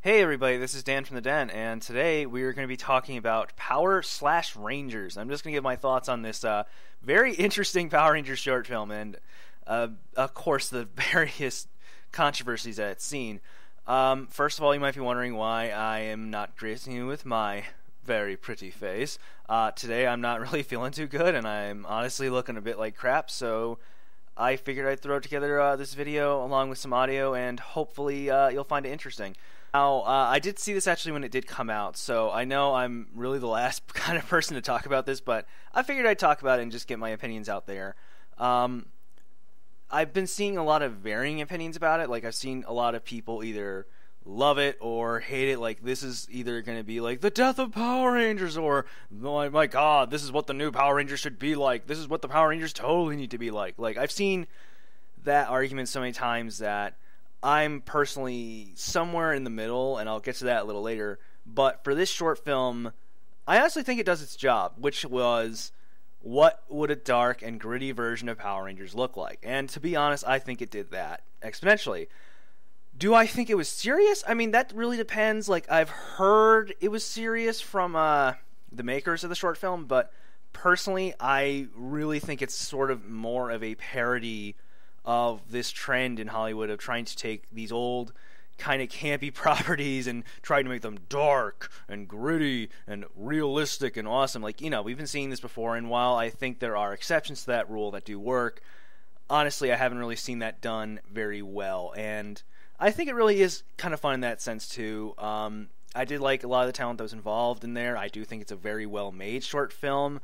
Hey everybody, this is Dan from the Den, and today we are going to be talking about Power/Rangers. I'm just going to give my thoughts on this very interesting Power Rangers short film, and of course the various controversies that it's seen. First of all, you might be wondering why I am not gracing you with my very pretty face. Today I'm not really feeling too good, and I'm honestly looking a bit like crap, so I figured I'd throw together this video along with some audio, and hopefully you'll find it interesting. Now, I did see this actually when it did come out, so I know I'm really the last kind of person to talk about this, but I figured I'd talk about it and just get my opinions out there. I've been seeing a lot of varying opinions about it. Like, I've seen a lot of people either love it or hate it. Like, this is either going to be like the death of Power Rangers, or oh my god, this is what the new Power Rangers should be like. This is what the Power Rangers totally need to be like. Like, I've seen that argument so many times that I'm personally somewhere in the middle, and I'll get to that a little later. But for this short film, I honestly think it does its job, which was, what would a dark and gritty version of Power Rangers look like? And to be honest, I think it did that exponentially. Do I think it was serious? I mean, that really depends. Like, I've heard it was serious from the makers of the short film, but personally, I really think it's sort of more of a parody of this trend in Hollywood of trying to take these old kind of campy properties and trying to make them dark and gritty and realistic and awesome. Like, you know, we've been seeing this before, and while I think there are exceptions to that rule that do work, honestly, I haven't really seen that done very well, and I think it really is kind of fun in that sense too. I did like a lot of the talent that was involved in there. I do think it's a very well made short film.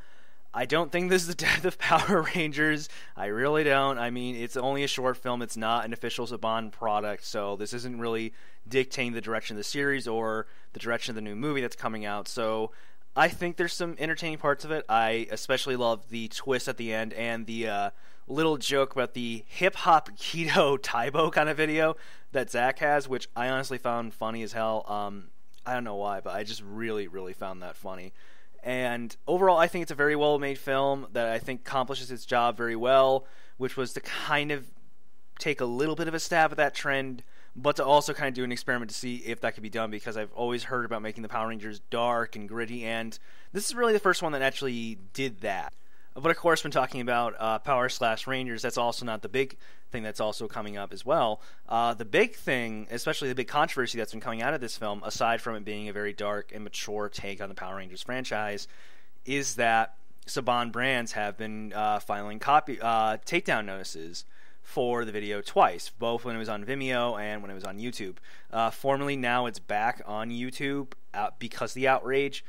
I don't think this is the death of Power Rangers. I really don't. I mean, it's only a short film. It's not an official Saban product, so this isn't really dictating the direction of the series or the direction of the new movie that's coming out. So I think there's some entertaining parts of it. I especially love the twist at the end and the little joke about the hip-hop keto Taibo kind of video that Zach has, which I honestly found funny as hell. I don't know why, but I just really, really found that funny. And overall, I think it's a very well-made film that I think accomplishes its job very well, which was to kind of take a little bit of a stab at that trend, but to also kind of do an experiment to see if that could be done, because I've always heard about making the Power Rangers dark and gritty, and this is really the first one that actually did that. But of course, when talking about Power/Rangers, that's also not the big thing that's also coming up as well. The big thing, especially the big controversy that's been coming out of this film, aside from it being a very dark and mature take on the Power Rangers franchise, is that Saban brands have been filing takedown notices for the video twice, both when it was on Vimeo and when it was on YouTube. Formerly, now it's back on YouTube because of the outrage,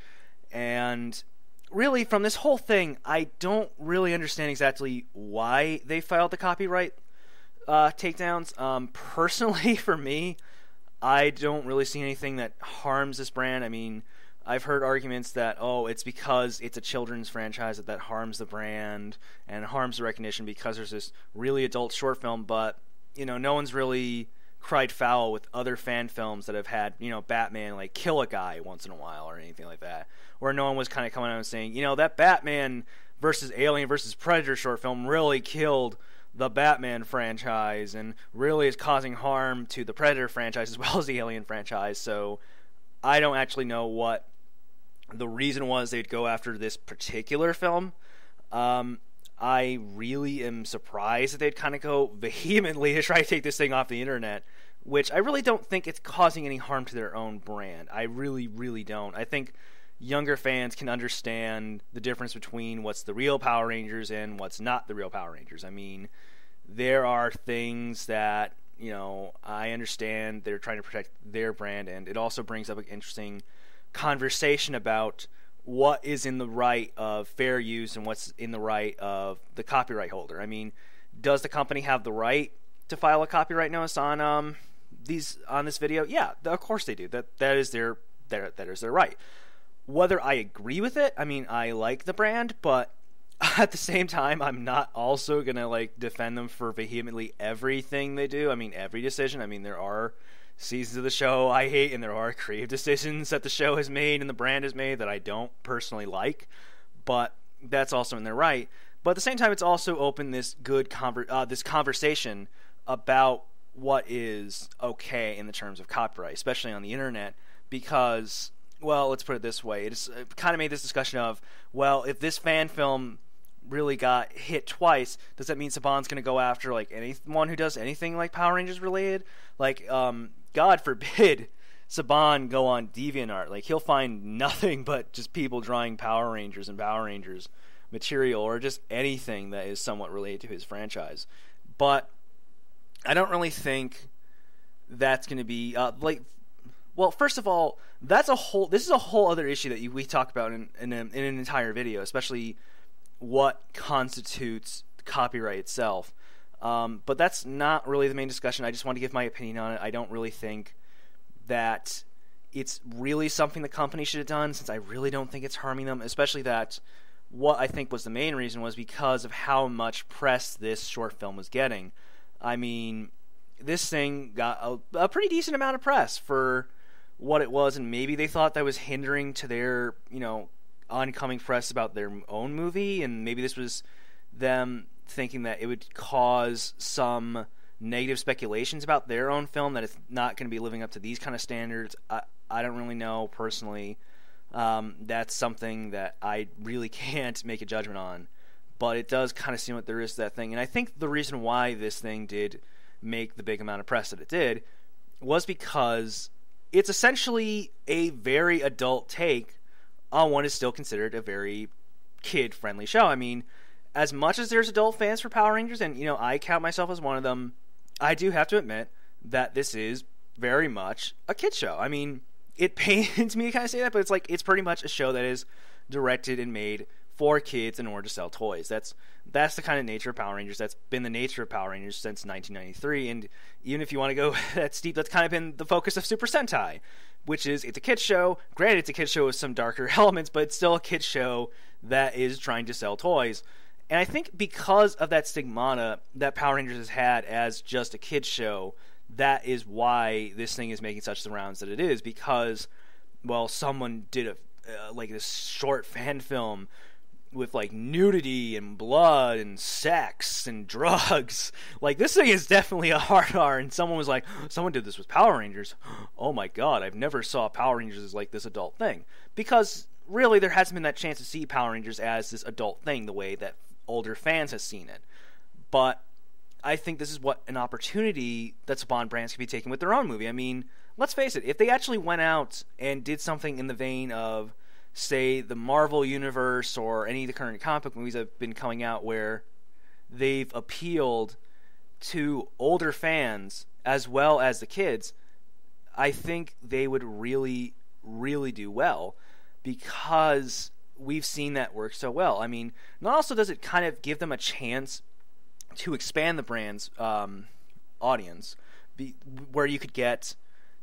and really, from this whole thing, I don't really understand exactly why they filed the copyright takedowns. Personally, for me, I don't really see anything that harms this brand. I mean, I've heard arguments that, oh, it's because it's a children's franchise that harms the brand and harms the recognition because there's this really adult short film, but, you know, no one's really cried foul with other fan films that have had, you know, Batman like kill a guy once in a while or anything like that, where no one was kind of coming out and saying, you know, that Batman versus Alien versus Predator short film really killed the Batman franchise and really is causing harm to the Predator franchise as well as the Alien franchise. So I don't actually know what the reason was they'd go after this particular film. I really am surprised that they'd kind of go vehemently to try to take this thing off the internet, which I really don't think it's causing any harm to their own brand. I really, really don't. I think younger fans can understand the difference between what's the real Power Rangers and what's not the real Power Rangers. I mean, there are things that, you know, I understand they're trying to protect their brand, and it also brings up an interesting conversation about what is in the right of fair use and what's in the right of the copyright holder. I mean, does the company have the right to file a copyright notice on this video? Yeah, of course they do. That is their right. Whether I agree with it, I mean, I like the brand, but at the same time, I'm not also gonna like defend them for vehemently everything they do. I mean, every decision. I mean, there are seasons of the show I hate, and there are creative decisions that the show has made and the brand has made that I don't personally like, but that's also in their right. But at the same time, it's also opened this good conversation about what is okay in the terms of copyright, especially on the internet, because, well, let's put it this way. It's kind of made this discussion of, well, if this fan film really got hit twice, does that mean Saban's going to go after like anyone who does anything like Power Rangers related? Like, God forbid Saban go on DeviantArt. Like, he'll find nothing but just people drawing Power Rangers and Power Rangers material, or just anything that is somewhat related to his franchise. But I don't really think that's going to be well, first of all, this is a whole other issue that we talk about in an entire video, especially what constitutes copyright itself. But that's not really the main discussion. I just want to give my opinion on it. I don't really think that it's really something the company should have done, since I really don't think it's harming them, especially that what I think was the main reason was because of how much press this short film was getting. I mean, this thing got a pretty decent amount of press for what it was, and maybe they thought that was hindering to their, oncoming press about their own movie, and maybe this was them thinking that it would cause some negative speculations about their own film, that it's not going to be living up to these kind of standards. I don't really know personally. That's something that I really can't make a judgment on, but it does kind of seem like there is that thing. And I think the reason why this thing did make the big amount of press that it did was because it's essentially a very adult take on what is still considered a very kid-friendly show. I mean, as much as there's adult fans for Power Rangers, and I count myself as one of them, I do have to admit that this is very much a kid show. I mean, it pains me to kind of say that, but it's pretty much a show that is directed and made for kids in order to sell toys. That's the kind of nature of Power Rangers. That's been the nature of Power Rangers since 1993, and even if you want to go that steep, that's kind of been the focus of Super Sentai, which is, it's a kid's show. Granted, it's a kid's show with some darker elements, but it's still a kid's show that is trying to sell toys. And I think because of that stigmata that Power Rangers has had as just a kid's show, that is why this thing is making such the rounds that it is, because, well, someone did this short fan film with nudity and blood and sex and drugs. This thing is definitely a hard R, and someone was like, someone did this with Power Rangers. Oh my god, I've never saw Power Rangers as this adult thing. Because really there hasn't been that chance to see Power Rangers as this adult thing the way that older fans have seen it. But I think this is what an opportunity that Saban brands could be taking with their own movie. I mean, let's face it, if they actually went out and did something in the vein of, say, the Marvel Universe or any of the current comic book movies that have been coming out, where they've appealed to older fans as well as the kids, I think they would really, really do well, because we've seen that work so well. I mean, not also does it kind of give them a chance to expand the brand's audience, where you could get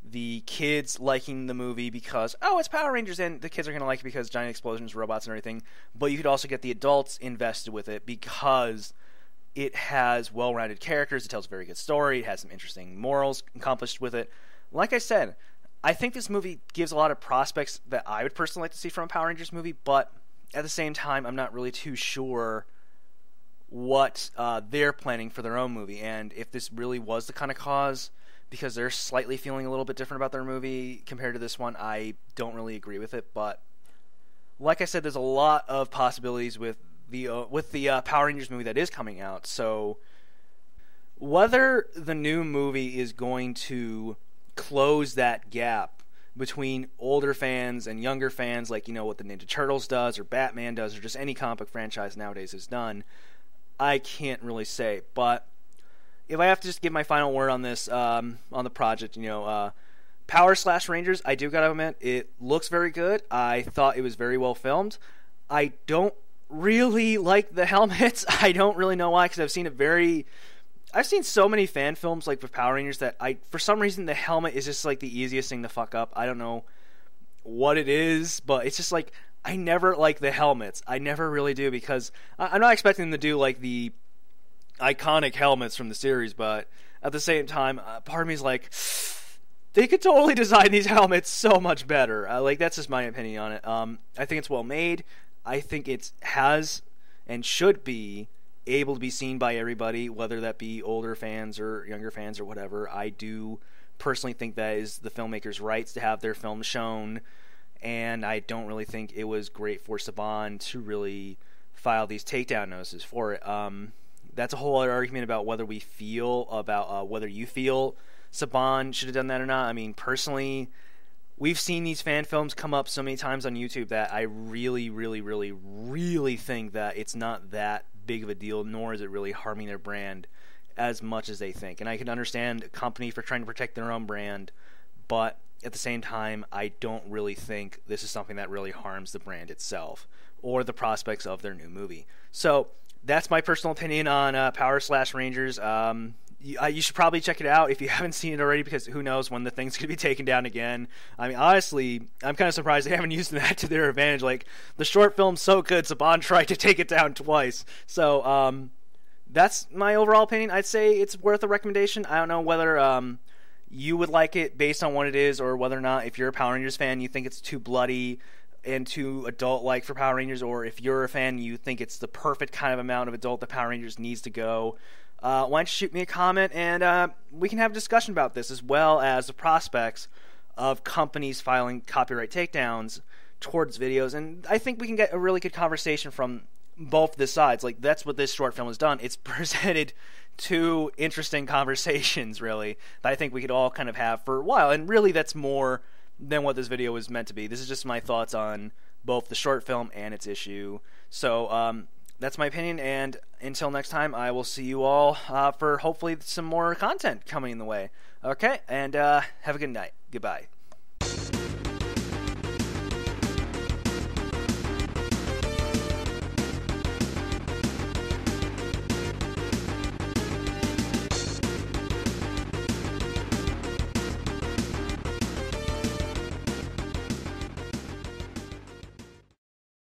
the kids liking the movie because, oh, it's Power Rangers, and the kids are going to like it because giant explosions, robots, and everything. But you could also get the adults invested with it because it has well-rounded characters, it tells a very good story, it has some interesting morals accomplished with it. Like I said, I think this movie gives a lot of prospects that I would personally like to see from a Power Rangers movie, but at the same time, I'm not really too sure what they're planning for their own movie, and if this really was the kind of cause, because they're slightly feeling a little bit different about their movie compared to this one. I don't really agree with it, but like I said, there's a lot of possibilities with the Power Rangers movie that is coming out. So whether the new movie is going to close that gap between older fans and younger fans, like what the Ninja Turtles does or Batman does or just any comic book franchise nowadays has done, I can't really say. But if I have to just give my final word on this, on the project, Power / Rangers, I do gotta admit, it looks very good. I thought it was very well filmed. I don't really like the helmets. I don't really know why, because I've seen so many fan films with Power Rangers that for some reason the helmet is just the easiest thing to fuck up. I don't know what it is, but it's just I never like the helmets. I never really do, because I'm not expecting them to do the iconic helmets from the series, but at the same time, part of me is they could totally design these helmets so much better. That's just my opinion on it. I think it's well made. I think it has and should be able to be seen by everybody, whether that be older fans or younger fans or whatever. I do personally think that is the filmmakers' rights to have their film shown, and I don't really think it was great for Saban to really file these takedown notices for it. That's a whole other argument about whether we feel about whether you feel Saban should have done that or not. I mean, personally, we've seen these fan films come up so many times on YouTube that I really, really, really, really think that it's not that big of a deal, nor is it really harming their brand as much as they think. And I can understand a company for trying to protect their own brand, but at the same time, I don't really think this is something that really harms the brand itself or the prospects of their new movie. So that's my personal opinion on Power/Rangers. You should probably check it out if you haven't seen it already, because who knows when the thing's going to be taken down again. I mean, honestly, I'm kind of surprised they haven't used that to their advantage. Like, the short film's so good, Saban tried to take it down twice. So, that's my overall opinion. I'd say it's worth a recommendation. I don't know whether you would like it based on what it is, or whether or not, if you're a Power Rangers fan, you think it's too bloody and too adult-like for Power Rangers, or if you're a fan, you think it's the perfect kind of amount of adult that Power Rangers needs to go. Why don't you shoot me a comment, and we can have a discussion about this, as well as the prospects of companies filing copyright takedowns towards videos. And I think we can get a really good conversation from both the sides. Like, that's what this short film has done. It's presented two interesting conversations, really, that I think we could all kind of have for a while. And really, that's more than what this video was meant to be. This is just my thoughts on both the short film and its issue. So, that's my opinion, and until next time, I will see you all for hopefully some more content coming in the way. Okay, and have a good night. Goodbye.